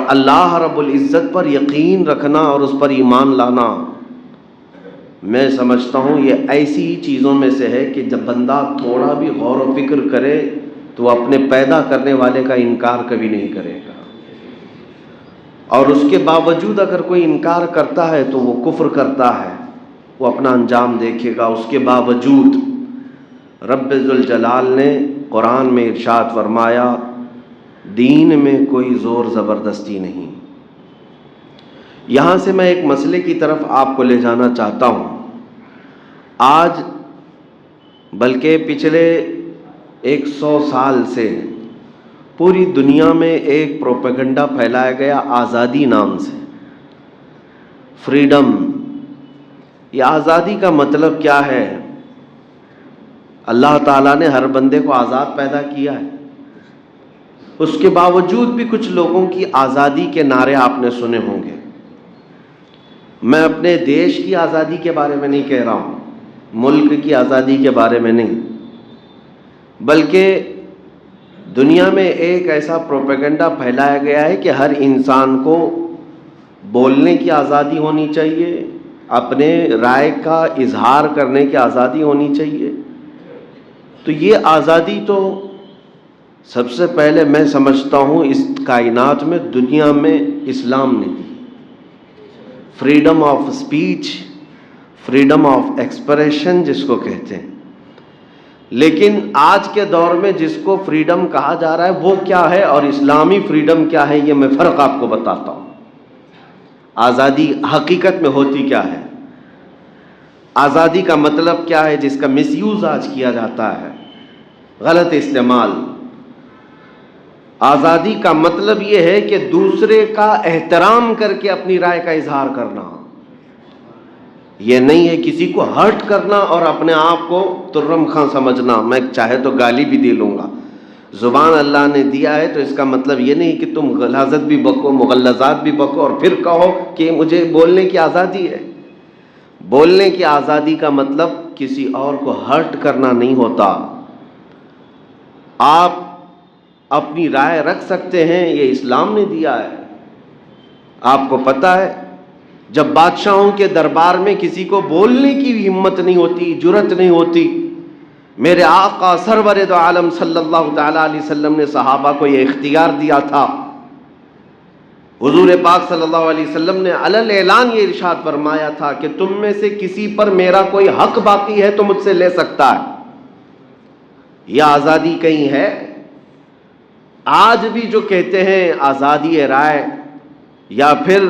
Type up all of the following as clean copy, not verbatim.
اور اللہ رب العزت پر یقین رکھنا اور اس پر ایمان لانا، میں سمجھتا ہوں یہ ایسی چیزوں میں سے ہے کہ جب بندہ تھوڑا بھی غور و فکر کرے تو وہ اپنے پیدا کرنے والے کا انکار کبھی نہیں کرے گا، اور اس کے باوجود اگر کوئی انکار کرتا ہے تو وہ کفر کرتا ہے، وہ اپنا انجام دیکھے گا۔ اس کے باوجود رب ذوالجلال نے قرآن میں ارشاد فرمایا دین میں کوئی زور زبردستی نہیں۔ یہاں سے میں ایک مسئلے کی طرف آپ کو لے جانا چاہتا ہوں۔ آج بلکہ پچھلے 100 سال سے پوری دنیا میں ایک پروپیگنڈا پھیلایا گیا آزادی نام سے، فریڈم۔ یہ آزادی کا مطلب کیا ہے؟ اللہ تعالیٰ نے ہر بندے کو آزاد پیدا کیا ہے، اس کے باوجود بھی کچھ لوگوں کی آزادی کے نعرے آپ نے سنے ہوں گے۔ میں اپنے دیش کی آزادی کے بارے میں نہیں کہہ رہا ہوں، ملک کی آزادی کے بارے میں نہیں، بلکہ دنیا میں ایک ایسا پروپیگنڈا پھیلایا گیا ہے کہ ہر انسان کو بولنے کی آزادی ہونی چاہیے، اپنے رائے کا اظہار کرنے کی آزادی ہونی چاہیے۔ تو یہ آزادی تو سب سے پہلے میں سمجھتا ہوں اس کائنات میں دنیا میں اسلام نے دی، freedom of speech, freedom of expression جس کو کہتے ہیں۔ لیکن آج کے دور میں جس کو فریڈم کہا جا رہا ہے وہ کیا ہے اور اسلامی فریڈم کیا ہے، یہ میں فرق آپ کو بتاتا ہوں۔ آزادی حقیقت میں ہوتی کیا ہے، آزادی کا مطلب کیا ہے جس کا مس یوز آج کیا جاتا ہے، غلط استعمال۔ آزادی کا مطلب یہ ہے کہ دوسرے کا احترام کر کے اپنی رائے کا اظہار کرنا، یہ نہیں ہے کسی کو ہرٹ کرنا اور اپنے آپ کو ترم خاں سمجھنا، میں چاہے تو گالی بھی دے لوں گا۔ زبان اللہ نے دیا ہے تو اس کا مطلب یہ نہیں کہ تم غلاظت بھی بکو، مغلظات بھی بکو اور پھر کہو کہ مجھے بولنے کی آزادی ہے۔ بولنے کی آزادی کا مطلب کسی اور کو ہرٹ کرنا نہیں ہوتا۔ آپ اپنی رائے رکھ سکتے ہیں، یہ اسلام نے دیا ہے۔ آپ کو پتہ ہے جب بادشاہوں کے دربار میں کسی کو بولنے کی بھی ہمت نہیں ہوتی، جرت نہیں ہوتی، میرے آقا سرور دو عالم صلی اللہ تعالیٰ علیہ وسلم نے صحابہ کو یہ اختیار دیا تھا۔ حضور پاک صلی اللہ علیہ وسلم نے علل اعلان یہ ارشاد فرمایا تھا کہ تم میں سے کسی پر میرا کوئی حق باقی ہے تو مجھ سے لے سکتا ہے۔ یہ آزادی کہیں ہے؟ آج بھی جو کہتے ہیں آزادی رائے یا پھر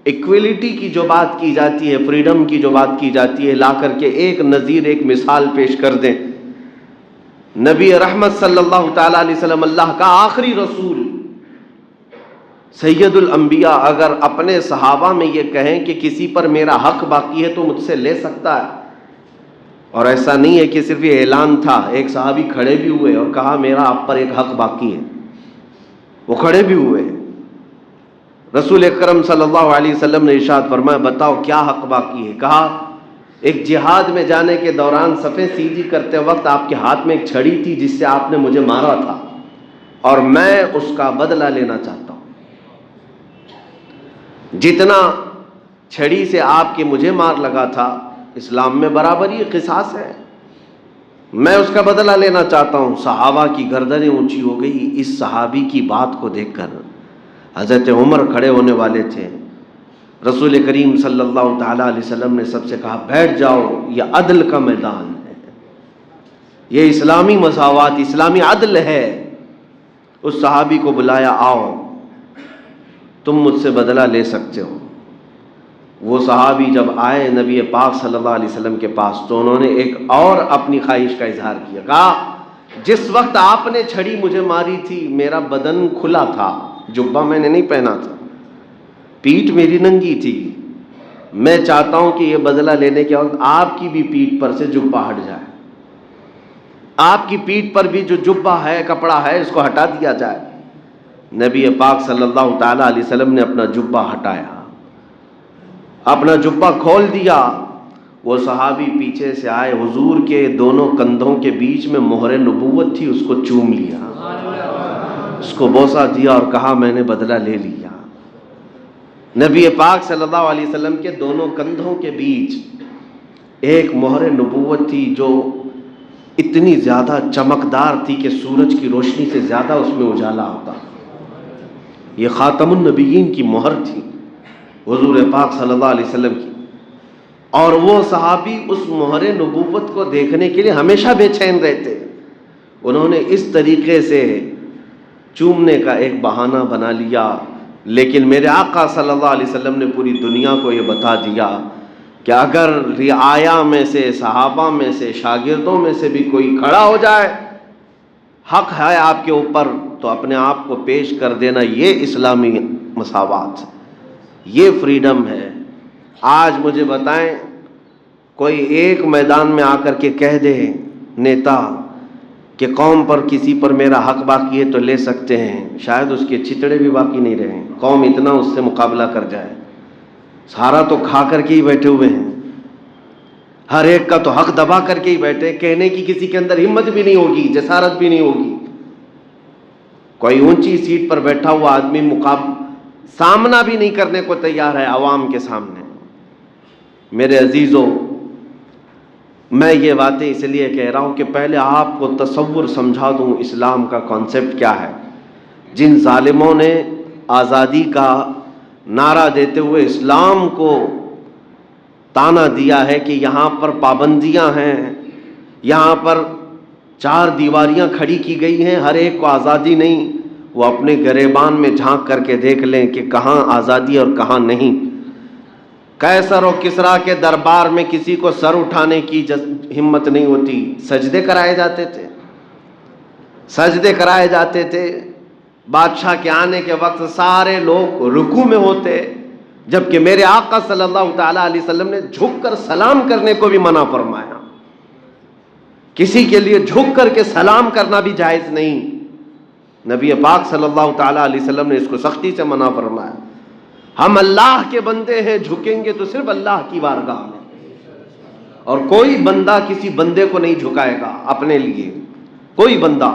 ایکویلٹی کی جو بات کی جاتی ہے، فریڈم کی جو بات کی جاتی ہے، لا کر کے ایک نظیر، ایک مثال پیش کر دیں۔ نبی رحمت صلی اللہ تعالیٰ علیہ وسلم، اللہ کا آخری رسول، سید الانبیاء، اگر اپنے صحابہ میں یہ کہیں کہ کسی پر میرا حق باقی ہے تو مجھ سے لے سکتا ہے، اور ایسا نہیں ہے کہ صرف یہ اعلان تھا، ایک صحابی کھڑے بھی ہوئے اور کہا میرا آپ پر ایک حق باقی ہے، وہ کھڑے بھی ہوئے۔ رسول اکرم صلی اللہ علیہ وسلم نے ارشاد فرمایا بتاؤ کیا حق باقی ہے؟ کہا ایک جہاد میں جانے کے دوران صفیں سیدھی کرتے وقت آپ کے ہاتھ میں ایک چھڑی تھی جس سے آپ نے مجھے مارا تھا اور میں اس کا بدلہ لینا چاہتا ہوں۔ جتنا چھڑی سے آپ کے مجھے مار لگا تھا اسلام میں برابری قصاص ہے، میں اس کا بدلہ لینا چاہتا ہوں۔ صحابہ کی گردنیں اونچی ہو گئی اس صحابی کی بات کو دیکھ کر۔ حضرت عمر کھڑے ہونے والے تھے، رسول کریم صلی اللہ تعالیٰ علیہ وسلم نے سب سے کہا بیٹھ جاؤ، یہ عدل کا میدان ہے، یہ اسلامی مساوات، اسلامی عدل ہے۔ اس صحابی کو بلایا، آؤ تم مجھ سے بدلہ لے سکتے ہو۔ وہ صحابی جب آئے نبی پاک صلی اللہ علیہ وسلم کے پاس تو انہوں نے ایک اور اپنی خواہش کا اظہار کیا، کہا جس وقت آپ نے چھڑی مجھے ماری تھی میرا بدن کھلا تھا، جبہ میں نے نہیں پہنا تھا، پیٹھ میری ننگی تھی، میں چاہتا ہوں کہ یہ بدلہ لینے کے وقت آپ کی بھی پیٹھ پر سے جبہ ہٹ جائے، آپ کی پیٹھ پر بھی جو جبہ ہے، کپڑا ہے، اس کو ہٹا دیا جائے۔ نبی پاک صلی اللہ تعالیٰ علیہ وسلم نے اپنا جبہ ہٹایا، اپنا جبہ کھول دیا۔ وہ صحابی پیچھے سے آئے، حضور کے دونوں کندھوں کے بیچ میں مہر نبوت تھی، اس کو چوم لیا، اس کو بوسہ دیا اور کہا میں نے بدلہ لے لیا۔ نبی پاک صلی اللہ علیہ وسلم کے دونوں کندھوں کے بیچ ایک مہر نبوت تھی جو اتنی زیادہ چمکدار تھی کہ سورج کی روشنی سے زیادہ اس میں اجالا ہوتا. یہ خاتم النبیین کی مہر تھی حضور پاک صلی اللہ علیہ وسلم کی. اور وہ صحابی اس مہر نبوت کو دیکھنے کے لیے ہمیشہ بے چین رہتے. انہوں نے اس طریقے سے چومنے کا ایک بہانہ بنا لیا، لیکن میرے آقا صلی اللہ علیہ وسلم نے پوری دنیا کو یہ بتا دیا کہ اگر رعایا میں سے، صحابہ میں سے، شاگردوں میں سے بھی کوئی کھڑا ہو جائے، حق ہے آپ کے اوپر، تو اپنے آپ کو پیش کر دینا. یہ اسلامی مساوات، یہ فریڈم ہے. آج مجھے بتائیں، کوئی ایک میدان میں آ کر کے کہہ دے نیتا کہ قوم پر کسی پر میرا حق باقی ہے تو لے سکتے ہیں، شاید اس کے چتڑے بھی باقی نہیں رہیں. قوم اتنا اس سے مقابلہ کر جائے. سارا تو کھا کر کے ہی بیٹھے ہوئے ہیں، ہر ایک کا تو حق دبا کر کے ہی بیٹھے. کہنے کی کسی کے اندر ہمت بھی نہیں ہوگی، جسارت بھی نہیں ہوگی. کوئی اونچی سیٹ پر بیٹھا ہوا آدمی سامنا بھی نہیں کرنے کو تیار ہے عوام کے سامنے. میرے عزیزوں، میں یہ باتیں اس لیے کہہ رہا ہوں کہ پہلے آپ کو تصور سمجھا دوں اسلام کا کانسیپٹ کیا ہے. جن ظالموں نے آزادی کا نعرہ دیتے ہوئے اسلام کو تانا دیا ہے کہ یہاں پر پابندیاں ہیں، یہاں پر 4 دیواریاں کھڑی کی گئی ہیں، ہر ایک کو آزادی نہیں، وہ اپنے گریبان میں جھانک کر کے دیکھ لیں کہ کہاں آزادی اور کہاں نہیں. قیصر و کسریٰ کے دربار میں کسی کو سر اٹھانے کی ہمت نہیں ہوتی. سجدے کرائے جاتے تھے، سجدے کرائے جاتے تھے. بادشاہ کے آنے کے وقت سارے لوگ رکوع میں ہوتے، جبکہ میرے آقا صلی اللہ تعالیٰ علیہ وسلم نے جھک کر سلام کرنے کو بھی منع فرمایا. کسی کے لیے جھک کر کے سلام کرنا بھی جائز نہیں. نبی پاک صلی اللہ تعالیٰ علیہ وسلم نے اس کو سختی سے منع فرمایا. ہم اللہ کے بندے ہیں، جھکیں گے تو صرف اللہ کی بارگاہ میں، اور کوئی بندہ کسی بندے کو نہیں جھکائے گا اپنے لیے. کوئی بندہ،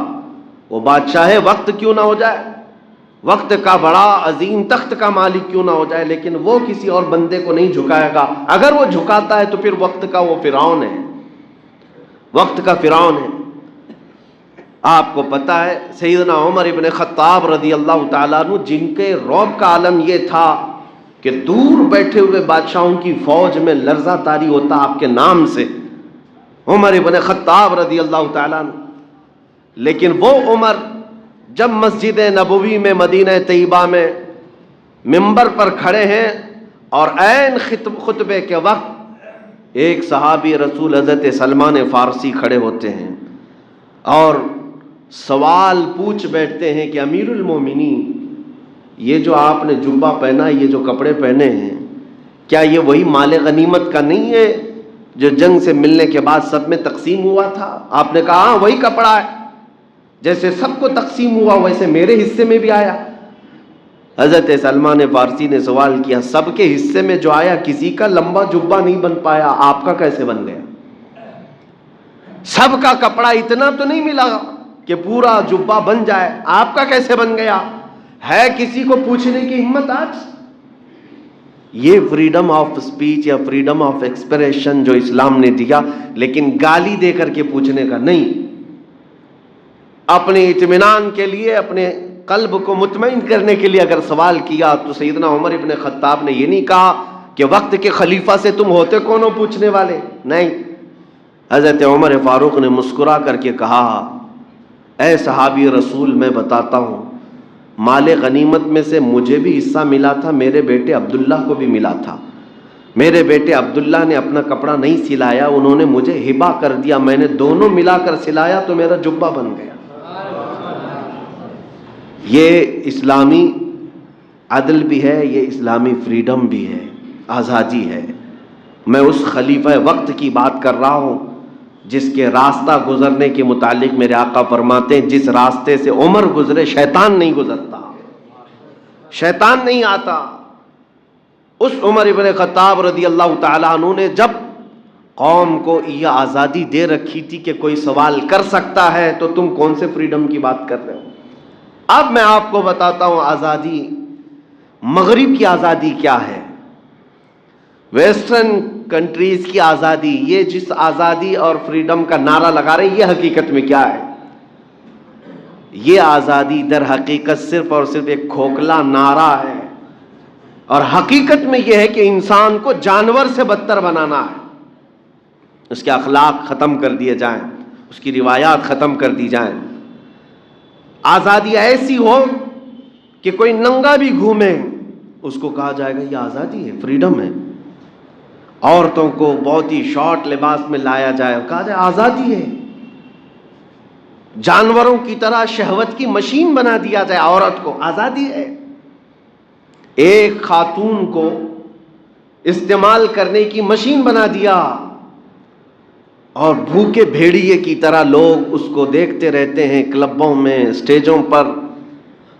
وہ بادشاہ وقت کیوں نہ ہو جائے، وقت کا بڑا عظیم تخت کا مالک کیوں نہ ہو جائے، لیکن وہ کسی اور بندے کو نہیں جھکائے گا. اگر وہ جھکاتا ہے تو پھر وقت کا وہ فرعون ہے، وقت کا فرعون ہے. آپ کو پتہ ہے سیدنا عمر ابن خطاب رضی اللہ تعالیٰ عنہ، جن کے رعب کا عالم یہ تھا کہ دور بیٹھے ہوئے بادشاہوں کی فوج میں لرزہ طاری ہوتا آپ کے نام سے، عمر ابن خطاب رضی اللہ تعالیٰ عنہ. لیکن وہ عمر جب مسجد نبوی میں مدینہ طیبہ میں منبر پر کھڑے ہیں اور عین خطبے کے وقت ایک صحابی رسول حضرت سلمان فارسی کھڑے ہوتے ہیں اور سوال پوچھ بیٹھتے ہیں کہ امیر المومنین، یہ جو آپ نے جبہ پہنا، یہ جو کپڑے پہنے ہیں، کیا یہ وہی مال غنیمت کا نہیں ہے جو جنگ سے ملنے کے بعد سب میں تقسیم ہوا تھا؟ آپ نے کہا ہاں وہی کپڑا ہے، جیسے سب کو تقسیم ہوا ویسے میرے حصے میں بھی آیا. حضرت سلمان فارسی نے سوال کیا، سب کے حصے میں جو آیا کسی کا لمبا جبہ نہیں بن پایا، آپ کا کیسے بن گیا؟ سب کا کپڑا اتنا تو نہیں ملا کہ پورا جبہ بن جائے، آپ کا کیسے بن گیا؟ ہے کسی کو پوچھنے کی ہمت آج؟ یہ فریڈم آف اسپیچ یا فریڈم آف ایکسپریشن جو اسلام نے دیا، لیکن گالی دے کر کے پوچھنے کا نہیں. اپنے اطمینان کے لیے، اپنے قلب کو مطمئن کرنے کے لیے اگر سوال کیا تو سیدنا عمر ابن خطاب نے یہ نہیں کہا کہ وقت کے خلیفہ سے تم ہوتے کون ہو پوچھنے والے، نہیں. حضرت عمر فاروق نے مسکرا کر کے کہا، اے صحابی رسول، میں بتاتا ہوں، مال غنیمت میں سے مجھے بھی حصہ ملا تھا، میرے بیٹے عبداللہ کو بھی ملا تھا. میرے بیٹے عبداللہ نے اپنا کپڑا نہیں سلایا، انہوں نے مجھے ہبہ کر دیا، میں نے دونوں ملا کر سلایا تو میرا جبہ بن گیا. یہ اسلامی عدل بھی ہے، یہ اسلامی فریڈم بھی ہے، آزادی ہے. میں اس خلیفہ وقت کی بات کر رہا ہوں جس کے راستہ گزرنے کے متعلق میرے آقا فرماتے ہیں، جس راستے سے عمر گزرے شیطان نہیں گزرتا، شیطان نہیں آتا. اس عمر ابن خطاب رضی اللہ تعالیٰ عنہ نے جب قوم کو یہ آزادی دے رکھی تھی کہ کوئی سوال کر سکتا ہے، تو تم کون سے فریڈم کی بات کر رہے ہو؟ اب میں آپ کو بتاتا ہوں آزادی مغرب کی آزادی کیا ہے، ویسٹرن کنٹریز کی آزادی، یہ جس آزادی اور فریڈم کا نعرہ لگا رہے ہیں، یہ حقیقت میں کیا ہے؟ یہ آزادی در حقیقت صرف اور صرف ایک کھوکھلا نعرہ ہے، اور حقیقت میں یہ ہے کہ انسان کو جانور سے بدتر بنانا ہے، اس کے اخلاق ختم کر دیے جائیں، اس کی روایات ختم کر دی جائیں۔ آزادی ایسی ہو کہ کوئی ننگا بھی گھومے اس کو کہا جائے گا یہ آزادی ہے، فریڈم ہے۔ عورتوں کو بہت ہی شارٹ لباس میں لایا جائے، کہا جائے آزادی ہے۔ جانوروں کی طرح شہوت کی مشین بنا دیا جائے عورت کو، آزادی ہے۔ ایک خاتون کو استعمال کرنے کی مشین بنا دیا، اور بھوکے بھیڑیے کی طرح لوگ اس کو دیکھتے رہتے ہیں کلبوں میں، اسٹیجوں پر،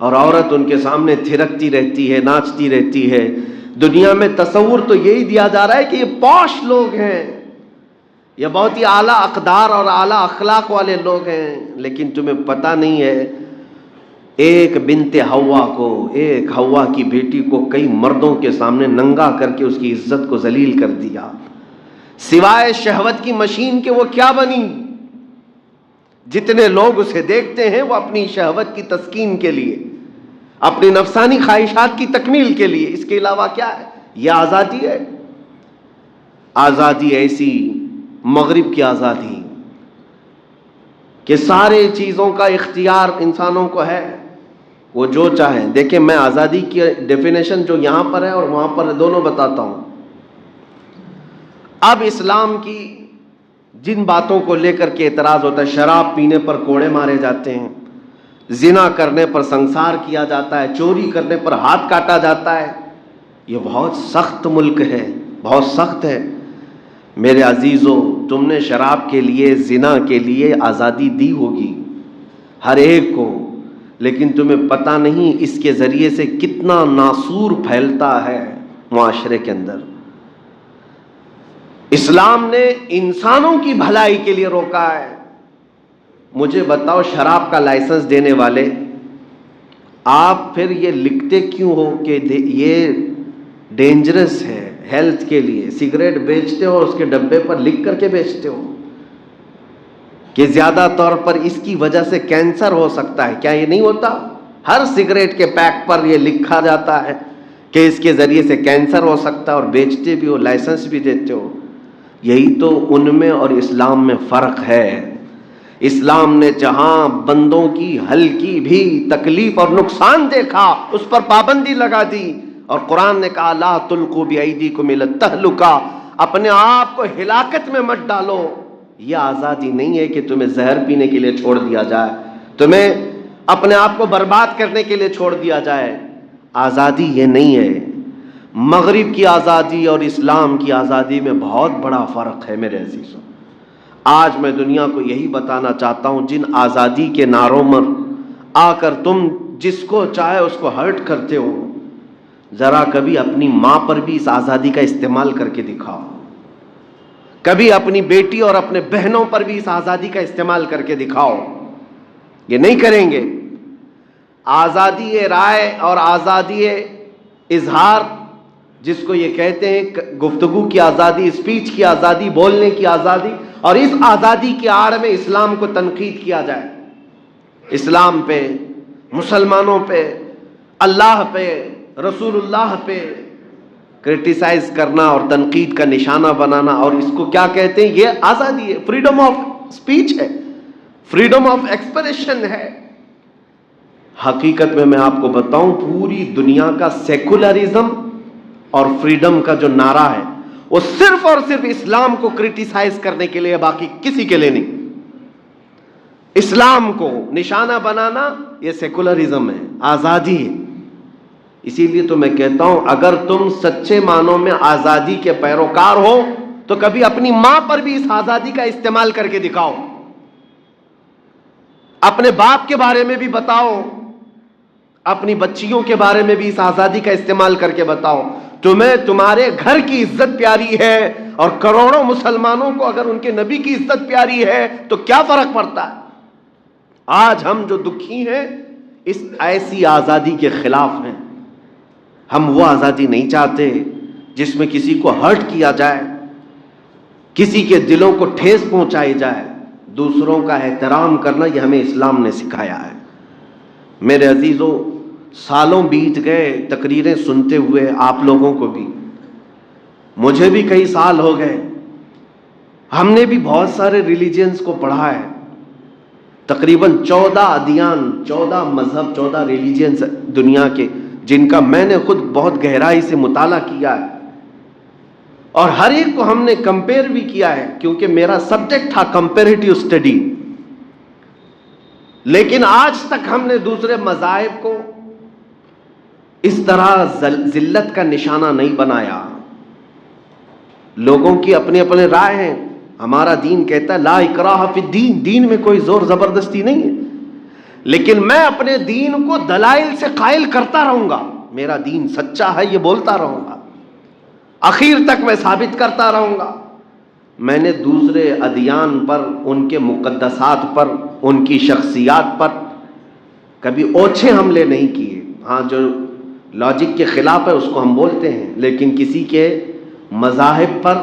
اور عورت ان کے سامنے تھرکتی رہتی ہے، ناچتی رہتی ہے۔ دنیا میں تصور تو یہی دیا جا رہا ہے کہ یہ پوش لوگ ہیں، یہ بہت ہی اعلیٰ اقدار اور اعلیٰ اخلاق والے لوگ ہیں، لیکن تمہیں پتہ نہیں ہے ایک بنت حوا کو، ایک حوا کی بیٹی کو کئی مردوں کے سامنے ننگا کر کے اس کی عزت کو ذلیل کر دیا۔ سوائے شہوت کی مشین کے وہ کیا بنی؟ جتنے لوگ اسے دیکھتے ہیں وہ اپنی شہوت کی تسکین کے لیے، اپنی نفسانی خواہشات کی تکمیل کے لیے، اس کے علاوہ کیا ہے؟ یہ آزادی ہے؟ آزادی ایسی مغرب کی آزادی کہ سارے چیزوں کا اختیار انسانوں کو ہے، وہ جو چاہیں۔ دیکھیں میں آزادی کی ڈیفینیشن جو یہاں پر ہے اور وہاں پر دونوں بتاتا ہوں۔ اب اسلام کی جن باتوں کو لے کر کے اعتراض ہوتا ہے، شراب پینے پر کوڑے مارے جاتے ہیں، زنا کرنے پر سنسار کیا جاتا ہے، چوری کرنے پر ہاتھ کاٹا جاتا ہے، یہ بہت سخت ملک ہے، بہت سخت ہے۔ میرے عزیزو، تم نے شراب کے لیے، زنا کے لیے آزادی دی ہوگی ہر ایک کو، لیکن تمہیں پتہ نہیں اس کے ذریعے سے کتنا ناسور پھیلتا ہے معاشرے کے اندر۔ اسلام نے انسانوں کی بھلائی کے لیے روکا ہے۔ مجھے بتاؤ شراب کا لائسنس دینے والے، آپ پھر یہ لکھتے کیوں ہو کہ یہ ڈینجرس ہے ہیلتھ کے لیے؟ سگریٹ بیچتے ہو اس کے ڈبے پر لکھ کر کے بیچتے ہو کہ زیادہ طور پر اس کی وجہ سے کینسر ہو سکتا ہے، کیا یہ نہیں ہوتا؟ ہر سگریٹ کے پیک پر یہ لکھا جاتا ہے کہ اس کے ذریعے سے کینسر ہو سکتا ہے، اور بیچتے بھی ہو، لائسنس بھی دیتے ہو۔ یہی تو ان میں اور اسلام میں فرق ہے۔ اسلام نے جہاں بندوں کی ہلکی بھی تکلیف اور نقصان دیکھا اس پر پابندی لگا دی، اور قرآن نے کہا لا تلقوا بایدیکم الی التہلکہ، اپنے آپ کو ہلاکت میں مت ڈالو۔ یہ آزادی نہیں ہے کہ تمہیں زہر پینے کے لیے چھوڑ دیا جائے، تمہیں اپنے آپ کو برباد کرنے کے لیے چھوڑ دیا جائے۔ آزادی یہ نہیں ہے۔ مغرب کی آزادی اور اسلام کی آزادی میں بہت بڑا فرق ہے میرے عزیزوں۔ آج میں دنیا کو یہی بتانا چاہتا ہوں، جن آزادی کے نعروں میں آ کر تم جس کو چاہے اس کو ہرٹ کرتے ہو، ذرا کبھی اپنی ماں پر بھی اس آزادی کا استعمال کر کے دکھاؤ، کبھی اپنی بیٹی اور اپنے بہنوں پر بھی اس آزادی کا استعمال کر کے دکھاؤ۔ یہ نہیں کریں گے۔ آزادی رائے اور آزادی اظہار، جس کو یہ کہتے ہیں گفتگو کی آزادی، اسپیچ کی آزادی، بولنے کی آزادی، اور اس آزادی کی آڑ میں اسلام کو تنقید کیا جائے، اسلام پہ، مسلمانوں پہ، اللہ پہ، رسول اللہ پہ کرٹیسائز کرنا اور تنقید کا نشانہ بنانا، اور اس کو کیا کہتے ہیں؟ یہ آزادی ہے، فریڈم آف اسپیچ ہے، فریڈم آف ایکسپریشن ہے۔ حقیقت میں آپ کو بتاؤں، پوری دنیا کا سیکولرزم اور فریڈم کا جو نعرہ ہے وہ صرف اور صرف اسلام کو کرٹیسائز کرنے کے لیے، باقی کسی کے لیے نہیں۔ اسلام کو نشانہ بنانا یہ سیکولرزم ہے، آزادی ہے۔ اسی لیے تو میں کہتا ہوں اگر تم سچے معنوں میں آزادی کے پیروکار ہو تو کبھی اپنی ماں پر بھی اس آزادی کا استعمال کر کے دکھاؤ، اپنے باپ کے بارے میں بھی بتاؤ، اپنی بچیوں کے بارے میں بھی اس آزادی کا استعمال کر کے بتاؤ۔ تمہیں تمہارے گھر کی عزت پیاری ہے، اور کروڑوں مسلمانوں کو اگر ان کے نبی کی عزت پیاری ہے تو کیا فرق پڑتا ہے؟ آج ہم جو دکھی ہیں اس ایسی آزادی کے خلاف ہیں۔ ہم وہ آزادی نہیں چاہتے جس میں کسی کو ہرٹ کیا جائے، کسی کے دلوں کو ٹھیس پہنچائی جائے۔ دوسروں کا احترام کرنا یہ ہمیں اسلام نے سکھایا ہے۔ میرے عزیزوں، سالوں بیت گئے تقریریں سنتے ہوئے، آپ لوگوں کو بھی، مجھے بھی کئی سال ہو گئے۔ ہم نے بھی بہت سارے ریلیجنز کو پڑھا ہے، تقریباً 14 ادیان، 14 مذہب، 14 ریلیجنز دنیا کے، جن کا میں نے خود بہت گہرائی سے مطالعہ کیا ہے، اور ہر ایک کو ہم نے کمپیئر بھی کیا ہے، کیونکہ میرا سبجیکٹ تھا کمپیریٹیو اسٹڈی۔ لیکن آج تک ہم نے دوسرے مذاہب کو اس طرح ذلت کا نشانہ نہیں بنایا۔ لوگوں کی اپنے اپنے رائے ہیں۔ ہمارا دین کہتا ہے لا اکراہ فی الدین، دین میں کوئی زور زبردستی نہیں ہے، لیکن میں اپنے دین کو دلائل سے قائل کرتا رہوں گا۔ میرا دین سچا ہے یہ بولتا رہوں گا، آخر تک میں ثابت کرتا رہوں گا۔ میں نے دوسرے ادیان پر، ان کے مقدسات پر، ان کی شخصیات پر کبھی اوچھے حملے نہیں کیے۔ ہاں، جو لاجک کے خلاف ہے اس کو ہم بولتے ہیں، لیکن کسی کے مذاہب پر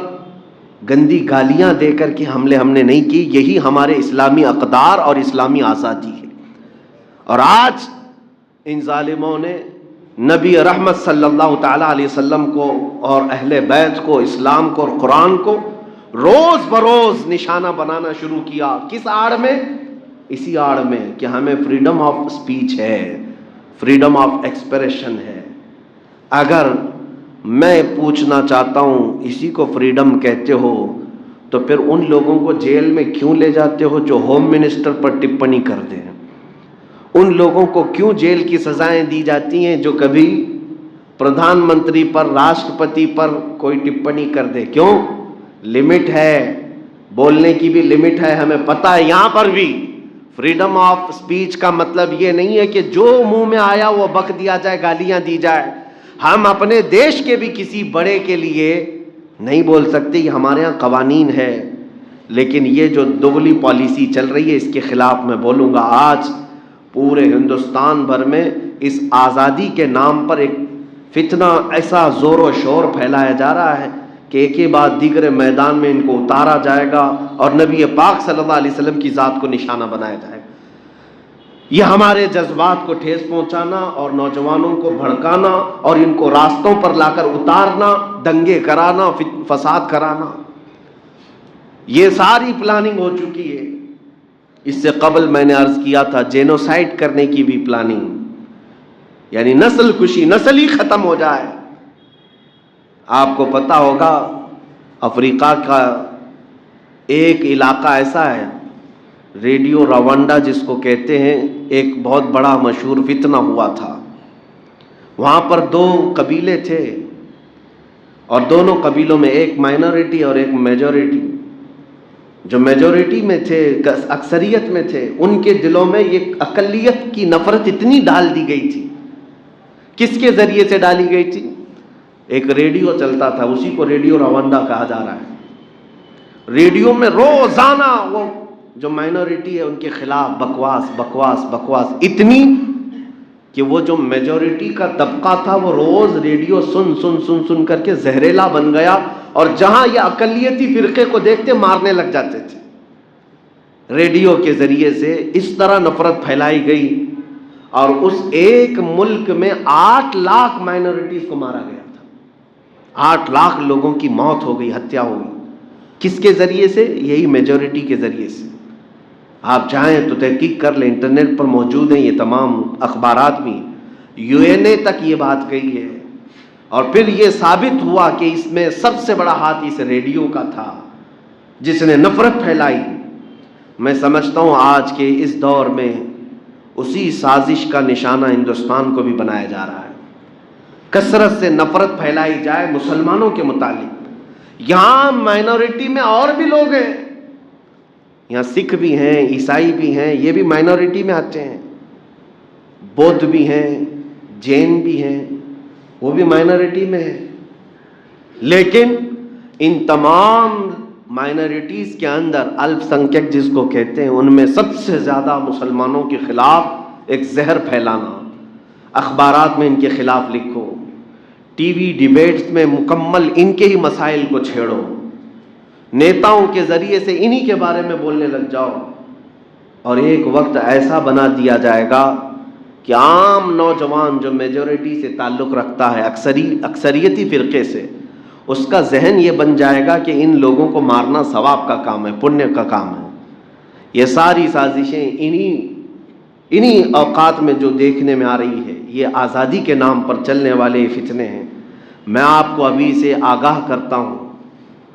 گندی گالیاں دے کر کے حملے ہم نے نہیں کی۔ یہی ہمارے اسلامی اقدار اور اسلامی آزادی ہے۔ اور آج ان ظالموں نے نبی رحمت صلی اللہ تعالی علیہ وسلم کو اور اہل بیت کو، اسلام کو اور قرآن کو روز بروز نشانہ بنانا شروع کیا۔ کس آڑ میں؟ اسی آڑ میں کہ ہمیں فریڈم آف اسپیچ ہے، فریڈم آف ایکسپریشن ہے۔ اگر میں پوچھنا چاہتا ہوں اسی کو فریڈم کہتے ہو تو پھر ان لوگوں کو جیل میں کیوں لے جاتے ہو جو ہوم منسٹر پر ٹپنی کرتے ہیں؟ ان لوگوں کو کیوں جیل کی سزائیں دی جاتی ہیں جو کبھی پردھان منتری پر، راشٹرپتی پر کوئی ٹپنی کر دے؟ کیوں؟ لمٹ ہے، بولنے کی بھی لمٹ ہے، ہمیں پتہ ہے۔ یہاں پر بھی فریڈم آف اسپیچ کا مطلب یہ نہیں ہے کہ جو منہ میں آیا وہ بک دیا جائے، گالیاں دی جائے۔ ہم اپنے دیش کے بھی کسی بڑے کے لیے نہیں بول سکتے، یہ ہمارے ہاں قوانین ہے۔ لیکن یہ جو دوغلی پالیسی چل رہی ہے اس کے خلاف میں بولوں گا۔ آج پورے ہندوستان بھر میں اس آزادی کے نام پر ایک فتنہ ایسا زور و شور پھیلایا جا رہا ہے کہ ایک کے بعد دیگر میدان میں ان کو اتارا جائے گا اور نبی پاک صلی اللہ علیہ وسلم کی ذات کو نشانہ بنایا جائے گا۔ یہ ہمارے جذبات کو ٹھیس پہنچانا اور نوجوانوں کو بھڑکانا اور ان کو راستوں پر لا کر اتارنا، دنگے کرانا، فساد کرانا، یہ ساری پلاننگ ہو چکی ہے۔ اس سے قبل میں نے عرض کیا تھا جینوسائیڈ کرنے کی بھی پلاننگ، یعنی نسل کشی، نسل ہی ختم ہو جائے۔ آپ کو پتا ہوگا افریقہ کا ایک علاقہ ایسا ہے، ریڈیو روانڈا جس کو کہتے ہیں، ایک بہت بڑا مشہور فتنہ ہوا تھا۔ وہاں پر 2 قبیلے تھے اور دونوں قبیلوں میں ایک مائنورٹی اور ایک میجورٹی۔ جو میجورٹی میں تھے، اکثریت میں تھے، ان کے دلوں میں یہ اقلیت کی نفرت اتنی ڈال دی گئی تھی۔ کس کے ذریعے سے ڈالی گئی تھی؟ ایک ریڈیو چلتا تھا، اسی کو ریڈیو روانڈا کہا جا رہا ہے۔ ریڈیو میں روزانہ وہ جو مائنورٹی ہے ان کے خلاف بکواس بکواس بکواس اتنی کہ وہ جو میجورٹی کا طبقہ تھا وہ روز ریڈیو سن سن سن سن کر کے زہریلا بن گیا، اور جہاں یہ اقلیتی فرقے کو دیکھتے مارنے لگ جاتے تھے۔ ریڈیو کے ذریعے سے اس طرح نفرت پھیلائی گئی، اور اس ایک ملک میں 8 لاکھ مائنورٹیز کو مارا گیا تھا۔ 8 لاکھ لوگوں کی موت ہو گئی، ہتیا ہو گئی۔ کس کے ذریعے سے؟ یہی میجورٹی کے ذریعے سے۔ آپ چاہیں تو تحقیق کر لیں، انٹرنیٹ پر موجود ہیں یہ تمام اخبارات بھی۔ UN تک یہ بات کہی ہے، اور پھر یہ ثابت ہوا کہ اس میں سب سے بڑا ہاتھ اس ریڈیو کا تھا جس نے نفرت پھیلائی۔ میں سمجھتا ہوں آج کے اس دور میں اسی سازش کا نشانہ ہندوستان کو بھی بنایا جا رہا ہے۔ کثرت سے نفرت پھیلائی جائے مسلمانوں کے متعلق۔ یہاں مائنورٹی میں اور بھی لوگ ہیں، یہاں سکھ بھی ہیں، عیسائی بھی ہیں، یہ بھی مائنورٹی میں آتے ہیں، بودھ بھی ہیں، جین بھی ہیں، وہ بھی مائنورٹی میں ہیں۔ لیکن ان تمام مائنورٹیز کے اندر الپ سنکھیک جس کو کہتے ہیں، ان میں سب سے زیادہ مسلمانوں کے خلاف ایک زہر پھیلانا۔ اخبارات میں ان کے خلاف لکھو، ٹی وی ڈیبیٹس میں مکمل ان کے ہی مسائل کو چھیڑو، نیتاؤں کے ذریعے سے انہی کے بارے میں بولنے لگ جاؤ، اور ایک وقت ایسا بنا دیا جائے گا کہ عام نوجوان جو میجورٹی سے تعلق رکھتا ہے، اکثریتی فرقے سے، اس کا ذہن یہ بن جائے گا کہ ان لوگوں کو مارنا ثواب کا کام ہے، پنیہ کا کام ہے۔ یہ ساری سازشیں انہی اوقات میں جو دیکھنے میں آ رہی ہے، یہ آزادی کے نام پر چلنے والے فتنے ہیں۔ میں آپ کو ابھی سے آگاہ کرتا ہوں،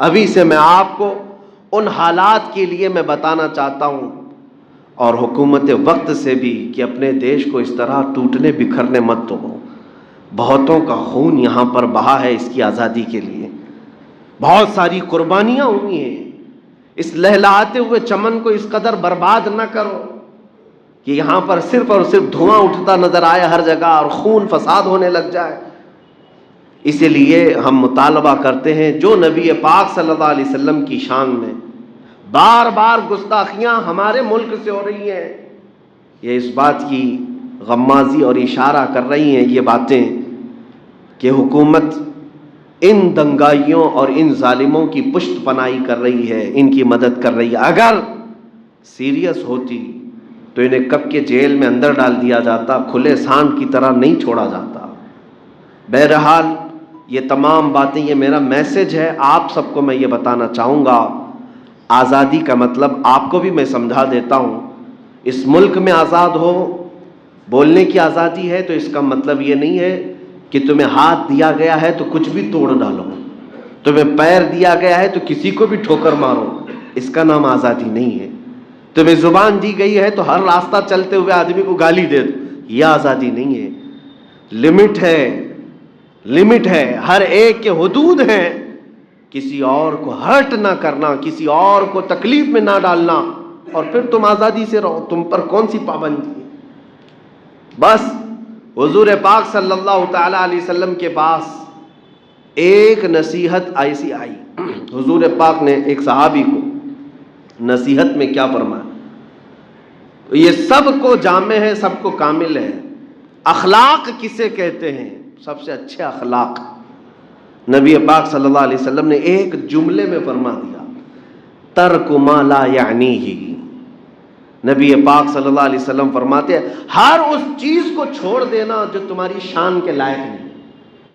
ابھی سے میں آپ کو ان حالات کے لیے میں بتانا چاہتا ہوں، اور حکومت وقت سے بھی، کہ اپنے دیش کو اس طرح ٹوٹنے بکھرنے مت دو۔ بہتوں کا خون یہاں پر بہا ہے اس کی آزادی کے لیے، بہت ساری قربانیاں ہوئی ہیں۔ اس لہلہاتے ہوئے چمن کو اس قدر برباد نہ کرو کہ یہاں پر صرف اور صرف دھواں اٹھتا نظر آئے ہر جگہ اور خون فساد ہونے لگ جائے۔ اسی لیے ہم مطالبہ کرتے ہیں، جو نبی پاک صلی اللہ علیہ وسلم کی شان میں بار بار گستاخیاں ہمارے ملک سے ہو رہی ہیں، یہ اس بات کی غمازی اور اشارہ کر رہی ہیں یہ باتیں کہ حکومت ان دنگائیوں اور ان ظالموں کی پشت پناہی کر رہی ہے، ان کی مدد کر رہی ہے۔ اگر سیریس ہوتی تو انہیں کب کے جیل میں اندر ڈال دیا جاتا، کھلے سانڈ کی طرح نہیں چھوڑا جاتا۔ بہرحال یہ تمام باتیں، یہ میرا میسج ہے آپ سب کو، میں یہ بتانا چاہوں گا، آزادی کا مطلب آپ کو بھی میں سمجھا دیتا ہوں۔ اس ملک میں آزاد ہو، بولنے کی آزادی ہے، تو اس کا مطلب یہ نہیں ہے کہ تمہیں ہاتھ دیا گیا ہے تو کچھ بھی توڑ ڈالو، تمہیں پیر دیا گیا ہے تو کسی کو بھی ٹھوکر مارو، اس کا نام آزادی نہیں ہے۔ تمہیں زبان دی گئی ہے تو ہر راستہ چلتے ہوئے آدمی کو گالی دے دو، یہ آزادی نہیں ہے۔ لمٹ ہے، لمٹ ہے، ہر ایک کے حدود ہیں، کسی اور کو ہرٹ نہ کرنا، کسی اور کو تکلیف میں نہ ڈالنا، اور پھر تم آزادی سے رہو، تم پر کون سی پابندی ہے۔ بس حضور پاک صلی اللہ تعالی علیہ وسلم کے پاس ایک نصیحت ایسی آئی، حضور پاک نے ایک صحابی کو نصیحت میں کیا فرمایا، یہ سب کو جامع ہے، سب کو کامل ہے۔ اخلاق کسے کہتے ہیں؟ سب سے اچھے اخلاق نبی پاک صلی اللہ علیہ وسلم نے ایک جملے میں فرما دیا، ترک ما لا یعنیہ۔ نبی پاک صلی اللہ علیہ وسلم فرماتے ہیں، ہر اس چیز کو چھوڑ دینا جو تمہاری شان کے لائق نہیں۔